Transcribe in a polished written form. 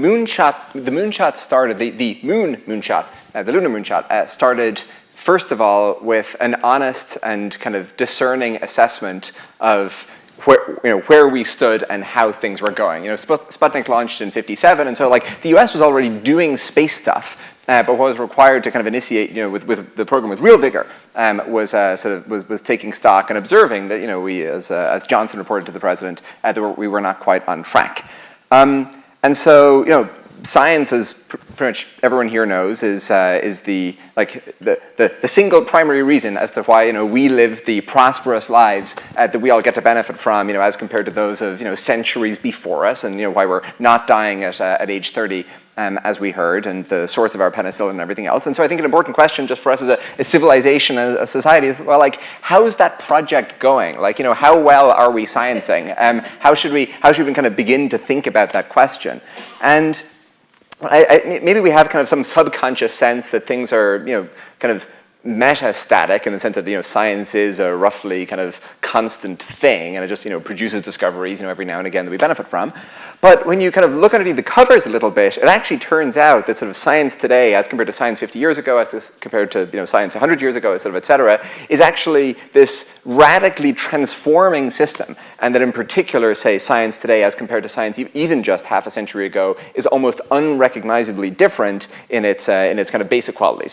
moonshot started, the lunar moonshot started, first of all, with an honest and kind of discerning assessment of where we stood and how things were going. Sputnik launched in '57, and so like the U.S. was already doing space stuff. But what was required to kind of initiate, with the program with real vigor, was taking stock and observing that, we, as Johnson reported to the president, that we were not quite on track. And so, science, as pretty much everyone here knows, is the single primary reason as to why we live the prosperous lives that we all get to benefit from, as compared to those of centuries before us, and why we're not dying at age 30. As we heard, and the source of our penicillin and everything else. And so I think an important question just for us as a civilization, a society, is, well, like, how's that project going? Like, how well are we sciencing? How should we even kind of begin to think about that question? And maybe we have kind of some subconscious sense that things are, kind of metastatic in the sense that science is a roughly kind of constant thing, and it just produces discoveries every now and again that we benefit from. But when you kind of look underneath the covers a little bit, it actually turns out that sort of science today, as compared to science 50 years ago, as compared to science 100 years ago, sort of et cetera, is actually this radically transforming system, and that in particular, say, science today, as compared to science even just half a century ago, is almost unrecognizably different in its kind of basic qualities.